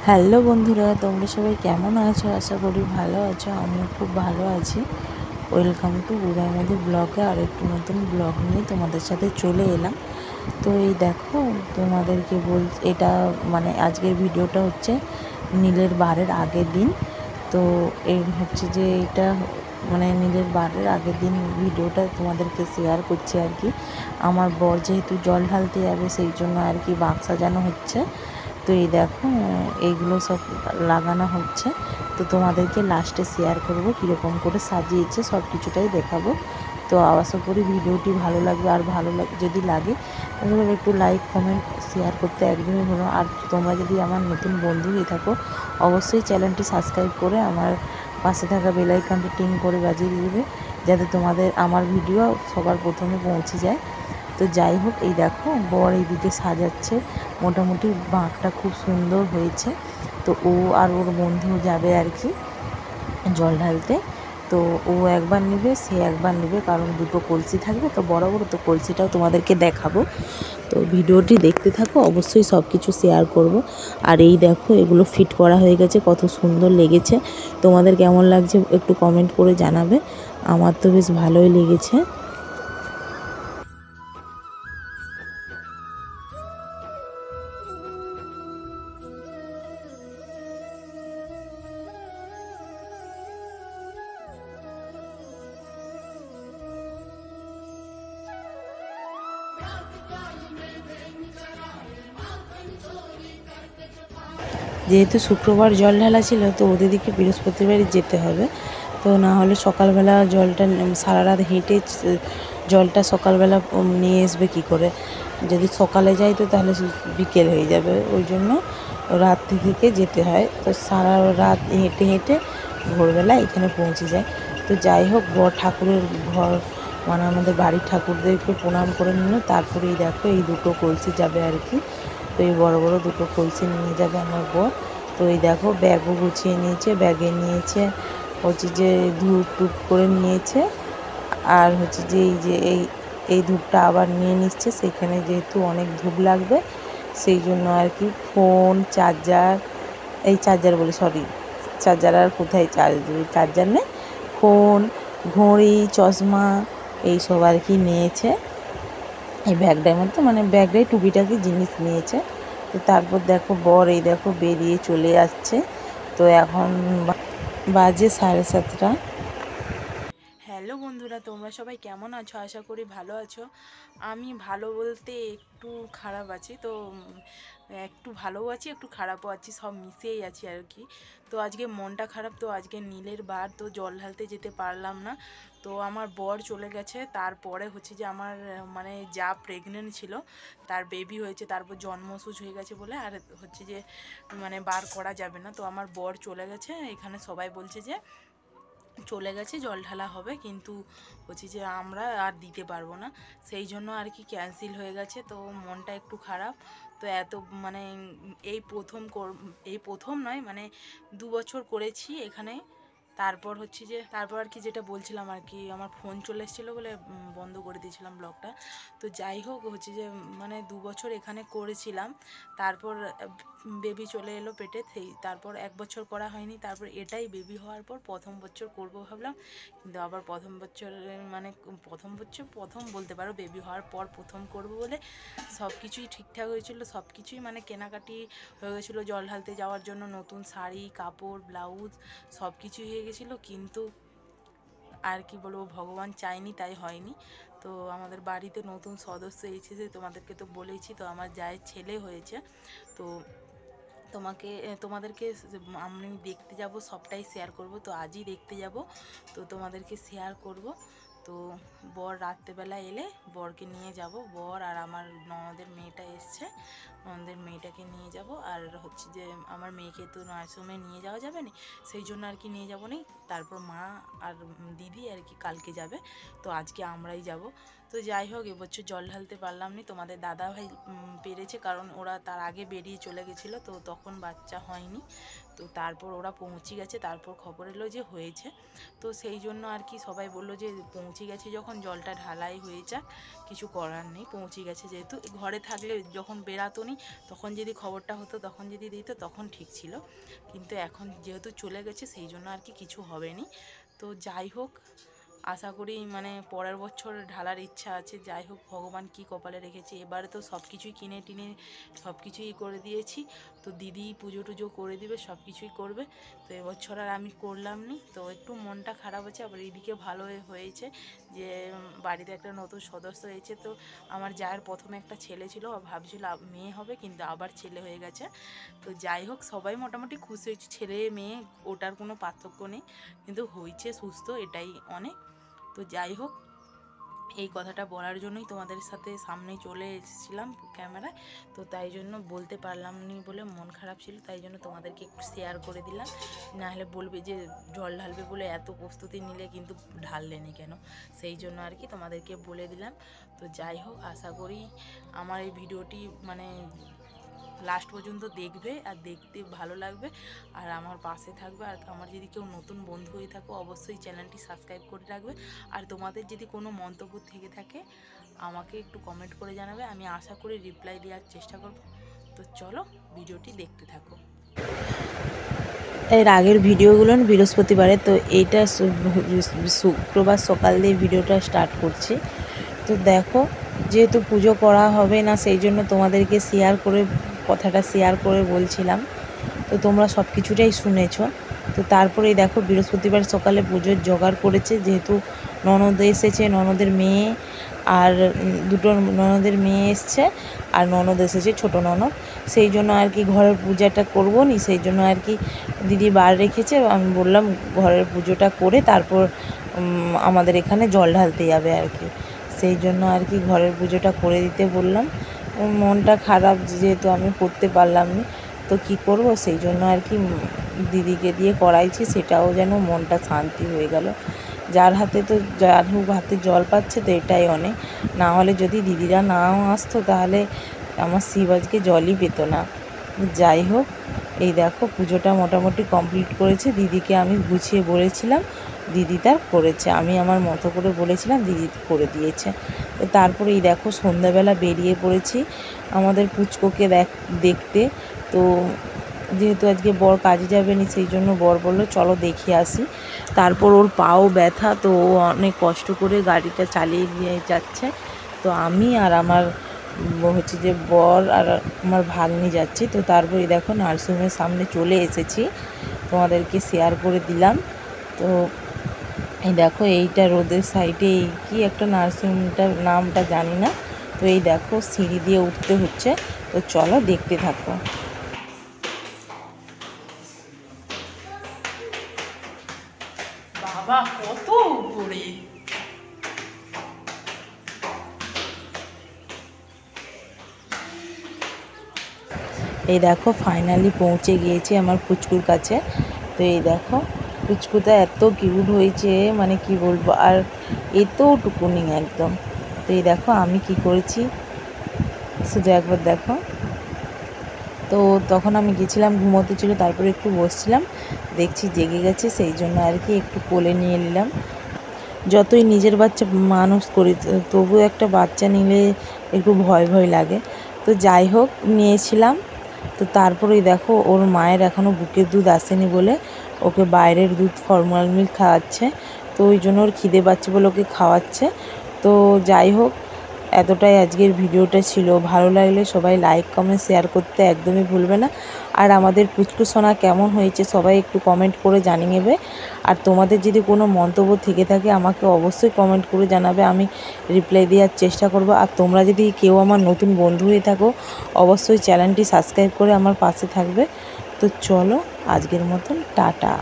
Hello বন্ধুরা, তোমরা সবাই কেমন আছো? আশা করি ভালো আছো। আমিও খুব ভালো আছি। ওয়েলকাম টু বুড়ার মধ্যে ব্লগে আর একটু নতুন ব্লগ নিয়ে তোমাদের সাথে চলে এলাম। তো এই দেখো, তোমাদেরকে এটা মানে আজকের ভিডিওটা হচ্ছে নীলের বারের আগের দিন। তো এই হচ্ছে যে এটা মানে নীলের বারের আগের দিন ভিডিওটা তোমাদেরকে শেয়ার করছি আর কি। আমার বর যেহেতু জল ঢালতে যাবে, সেই জন্য আর কি বাঁক সাজানো হচ্ছে। তো এই দেখো, এইগুলো সব লাগানো হচ্ছে। তো তোমাদেরকে লাস্টে শেয়ার করব কীরকম করে সাজিয়েছে, সব কিছুটাই দেখাবো। তো আশা করি ভিডিওটি ভালো লাগবে। আর যদি লাগে তাহলে একটু লাইক কমেন্ট শেয়ার করতে একদমই ভুলো। আর তোমরা যদি আমার নতুন বন্ধু হয়ে থাকো, অবশ্যই চ্যানেলটি সাবস্ক্রাইব করে আমার পাশে থাকা বেল আইকনটি টিং করে বাজিয়ে দেবে, যাতে তোমাদের আমার ভিডিও সবার প্রথমে পৌঁছে যায়। তো যাই হোক, এই দেখো বর এইদিকে সাজাচ্ছে। মোটামুটি বাঁকটা খুব সুন্দর হয়েছে। তো ও আর ওর বন্ধু যাবে আর কি জল ঢালতে। তো ও একবার নেবে, সে একবার নেবে, কারণ দুটো কলসি থাকবে তো বড় বড়। তো কলসিটাও তোমাদেরকে দেখাবো। তো ভিডিওটি দেখতে থাকো, অবশ্যই সব কিছু শেয়ার করব। আর এই দেখো, এগুলো ফিট করা হয়ে গেছে, কত সুন্দর লেগেছে। তোমাদের কেমন লাগছে একটু কমেন্ট করে জানাবে। আমার তো বেশ ভালোই লেগেছে। যেহেতু শুক্রবার জল ঢালা ছিল, তো ওদের দিকে বৃহস্পতিবারই যেতে হবে। তো না হলে সকালবেলা জলটা সারা রাত হেঁটে জলটা সকালবেলা নিয়ে আসবে কী করে? যদি সকালে যাই তো তাহলে বিকেল হয়ে যাবে। ওই জন্য রাত্রি থেকে যেতে হয়। তো সারা রাত হেঁটে হেঁটে ভোরবেলা এখানে পৌঁছে যায়। তো যাই হোক, ঠাকুরের ঘর মানে আমাদের বাড়ির ঠাকুরদেরকে প্রণাম করে নিল। তারপরেই দেখো, এই দুটো কলসি যাবে আর কি। তো এই বড় বড় দুটো কলসি নিয়ে যাবে আমার বর। তো এই দেখো, ব্যাগও গুছিয়ে নিয়েছে, ব্যাগে নিয়েছে হচ্ছে যে ধূপ টুপ করে নিয়েছে। আর হচ্ছে যে এই ধূপটা আবার নিয়ে নিচ্ছে, সেখানে যেহেতু অনেক ধূপ লাগবে সেই জন্য আর কি। ফোন চার্জার, চার্জার বলে সরি, চার্জার আর কোথায় চার্জ দেবে, চার্জার নেই, ফোন, ঘড়ি, চশমা এইসব আর কি নিয়েছে এই ব্যাগটার মধ্যে। মানে ব্যাগটাই টুকিটাকি জিনিস নিয়েছে। তো তারপর দেখো বর এই দেখো বেরিয়ে চলে যাচ্ছে। তো এখন বাজে 7:30। হ্যালো বন্ধুরা, তোমরা সবাই কেমন আছো? আশা করি ভালো আছো। আমি ভালো বলতে একটু খারাপ আছি। তো একটু ভালোও আছি, একটু খারাপও আছি, সব মিশিয়েই আছি আর কি। তো আজকে মনটা খারাপ। তো আজকে নীলের বার, তো জল ঢালতে যেতে পারলাম না। তো আমার বর চলে গেছে। তারপরে হচ্ছে যে আমার মানে যা প্রেগনেন্ট ছিল, তার বেবি হয়েছে, তারপর জন্মসূচ হয়ে গেছে বলে আর হচ্ছে যে মানে বার করা যাবে না। তো আমার বর চলে গেছে। এখানে সবাই বলছে যে চলে গেছে, জল ঢালা হবে, কিন্তু হচ্ছে যে আমরা আর দিতে পারবো না। সেই জন্য আর কি ক্যান্সেল হয়ে গেছে। তো মনটা একটু খারাপ। তো এত মানে এই প্রথম নয়, মানে 2 বছর করেছি এখানে। তারপর আর কি যেটা বলছিলাম আর কি, আমার ফোন চলে এসেছিলো বলে বন্ধ করে দিয়েছিলাম ব্লগটা। তো যাই হোক, হচ্ছে যে মানে 2 বছর এখানে করেছিলাম। তারপর বেবি চলে এলো পেটে, তারপর 1 বছর করা হয়নি। তারপর এটাই বেবি হওয়ার পর প্রথম বছর করবো ভাবলাম, কিন্তু আবার মানে প্রথম বলতে পারো, বেবি হওয়ার পর প্রথম করবো বলে সব কিছুই ঠিকঠাক হয়েছিল। সব কিছুই মানে কেনাকাটি হয়ে গেছিলো জল ঢালতে যাওয়ার জন্য, নতুন শাড়ি, কাপড়, ব্লাউজ সব কিছুই হয়ে গেছিলো। কিন্তু আর কি বলবো, ভগবান চায়নি তাই হয়নি। তো আমাদের বাড়িতে নতুন সদস্য এসেছে, তোমাদেরকে তো বলেইছি। তো আমার জায়ের ছেলে হয়েছে। তো তোমাদেরকে আমি দেখতে যাব, সবটাই শেয়ার করব। তো আজই দেখতে যাব, তো তোমাদেরকে শেয়ার করব। তো বর রাত্রেবেলা এলে বরকে নিয়ে যাব। বর আর আমার ননদের মেয়েটা এসছে, ননদের মেয়েটাকে নিয়ে যাব। আর হচ্ছে যে আমার মেয়েকে তো নার্সিংহোমে নিয়ে যাওয়া যাবে না, সেই জন্য আর কি নিয়ে যাব না। তারপর মা আর দিদি আর কি কালকে যাবে। তো আজকে আমরাই যাব। তো যাই হোক, এবছর জল ঢালতে পারলাম না। তোমাদের দাদা ভাই পেরেছে, কারণ ওরা তার আগে বেরিয়ে চলে গেছিলো, তো তখন বাচ্চা হয়নি। তো তারপর ওরা পৌঁছে গেছে, তারপর খবর এলো যে হয়েছে। তো সেই জন্য আর কি সবাই বললো যে পৌঁছে গেছে যখন জলটা ঢালাই হয়ে যাক, কিছু করার নেই, পৌঁছে গেছে যেহেতু। ঘরে থাকলে যখন বেরাতো নি তখন যদি খবরটা হতো, তখন যদি দিত তখন ঠিক ছিল, কিন্তু এখন যেহেতু চলে গেছে সেই জন্য আর কি কিছু হবে নি। তো যাই হোক, আশা করি মানে পরের বছর ঢালার ইচ্ছা আছে। যাই হোক, ভগবান কি কপালে রেখেছে। এবারে তো সব কিছুই কিনে টিনে সব কিছুই করে দিয়েছি, তো দিদি পুজো টুজো করে দিবে, সব কিছুই করবে। তো এবছর আর আমি করলাম নি, তো একটু মনটা খারাপ আছে। আবার এদিকে ভালো হয়েছে যে বাড়িতে একটা নতুন সদস্য হয়েছে। তো আমার জায়ের প্রথমে একটা ছেলে ছিল, ভাবছিল মেয়ে হবে, কিন্তু আবার ছেলে হয়ে গেছে। তো যাই হোক, সবাই মোটামুটি খুশি হয়েছে, ছেলে মেয়ে ওটার কোনো পার্থক্য নেই, কিন্তু হয়েছে সুস্থ, এটাই অনেক। তো যাই হোক, এই কথাটা বলার জন্যই তোমাদের সাথে সামনে চলে এসেছিলাম ক্যামেরায়। তো তাই জন্য বলতে পারলাম নি বলে মন খারাপ ছিল, তাই জন্য তোমাদেরকে একটু শেয়ার করে দিলাম। নাহলে বলবে যে জল ঢালবে বলে এত প্রস্তুতি নিলে কিন্তু ঢাললেনি কেন, সেই জন্য আর কি তোমাদেরকে বলে দিলাম। তো যাই হোক, আশা করি আমার এই ভিডিওটি মানে লাস্ট পর্যন্ত দেখবে আর দেখতে ভালো লাগবে, আর আমার পাশে থাকবে। আর আমার যদি কেউ নতুন বন্ধু হয়ে থাকো, অবশ্যই চ্যানেলটি সাবস্ক্রাইব করে রাখবে। আর তোমাদের যদি কোনো মন্তব্য থেকে থাকে আমাকে একটু কমেন্ট করে জানাবে, আমি আশা করি রিপ্লাই দেওয়ার চেষ্টা করব। তো চলো ভিডিওটি দেখতে থাকো। এর আগের ভিডিওগুলো বৃহস্পতিবারে, তো এইটা শুক্রবার সকাল দিয়ে ভিডিওটা স্টার্ট করছি। তো দেখো, যেহেতু পুজো করা হবে না সেই জন্য তোমাদেরকে কথাটা শেয়ার করে বলছিলাম। তো তোমরা সব কিছুটাই শুনেছো। তো তারপরেই দেখো, বৃহস্পতিবার সকালে পুজোর জোগাড় করেছে, যেহেতু ননদ এসেছে, ননদের মেয়ে আর দুটো ননদের মেয়ে এসছে, আর ননদ এসেছে ছোটো ননদ। সেই জন্য আর কি ঘরের পূজাটা করবো নি, সেই জন্য আর কি দিদি বার রেখেছে। আমি বললাম ঘরের পুজোটা করে তারপর আমাদের এখানে জল ঢালতে যাবে আর কি, সেই জন্য আর কি ঘরের পুজোটা করে দিতে বললাম। মনটা খারাপ যেহেতু আমি করতে পারলাম না, তো কি করব, সেই জন্য আর কি দিদিকে দিয়ে করাইছি, সেটাও যেন মনটা শান্তি হয়ে গেল। যার হাতে জল পাচ্ছে, তো এটাই অনেক। না হলে যদি দিদিরা নাও আসতো তাহলে আমার শিব আজকে জলই পেত না। যাই হোক, এই দেখো পুজোটা মোটামুটি কমপ্লিট করেছে। দিদিকে আমি গুছিয়ে বলেছিলাম, দিদি তার করেছে, আমি আমার মতো করে বলেছিলাম, দিদি করে দিয়েছে। তো তারপরে এই দেখো সন্ধ্যাবেলা বেরিয়ে পড়েছি আমাদের পুচকোকে দেখতে। তো যেহেতু আজকে বর কাজে যাবে না, সেই জন্য বর বললো চলো দেখে আসি। তারপর ওর পাও ব্যথা, তো ও অনেক কষ্ট করে গাড়িটা চালিয়ে নিয়ে যাচ্ছে। তো আমি আর আমার হচ্ছে যে বর আর আমার ভাগ্নি যাচ্ছি। তো তারপরে দেখো নার্সিংহোমের সামনে চলে এসেছি, তোমাদেরকে শেয়ার করে দিলাম। তো এই দেখো, এইটা রোদের সাইডে এই কি একটা নার্সিংহোমটার নামটা জানি না। তো এই দেখো সিঁড়ি দিয়ে উঠতে হচ্ছে, তো চলো দেখতে থাকো। বাবা কত উপরে! এই দেখো ফাইনালি পৌঁছে গিয়েছি আমার পুচকুর কাছে। তো এই দেখো পুচকুটা এত কিউট হয়েছে, মানে কি বলবো, আর এতটুকুনি একদম। তো এই দেখো আমি কি করেছি শুধু একবার দেখো। তো তখন আমি গেছিলাম, ঘুমোতে ছিল, তারপরে একটু বসছিলাম, দেখছি জেগে গেছে, সেই জন্য আর কি একটু কোলে নিয়ে নিলাম। যতই নিজের বাচ্চা মানুষ করি, তবু একটা বাচ্চা নিলে একটু ভয় ভয় লাগে। তো যাই হোক নিয়েছিলাম। তো তারপরেই দেখো ওর মায়ের এখনও বুকের দুধ আসেনি বলে ওকে বাইরের দুধ ফর্মাল মিল্ক খাওয়াচ্ছে। তো ওই জন্য ওর খিদে পাচ্ছে বলে ওকে খাওয়াচ্ছে। তো যাই হোক, এতটাই আজকের ভিডিওটা ছিল। ভালো লাগলে সবাই লাইক কমেন্ট শেয়ার করতে একদমই ভুলবে না। আর আমাদের পুচকু সোনা কেমন হয়েছে সবাই একটু কমেন্ট করে জানিয়ে নেবে। আর তোমাদের যদি কোনো মন্তব্য থেকে থাকে আমাকে অবশ্যই কমেন্ট করে জানাবে, আমি রিপ্লাই দেওয়ার চেষ্টা করব। আর তোমরা যদি কেউ আমার নতুন বন্ধু হয়ে থাকো, অবশ্যই চ্যানেলটি সাবস্ক্রাইব করে আমার পাশে থাকবে। তো চলো আজকের মতন টাটা।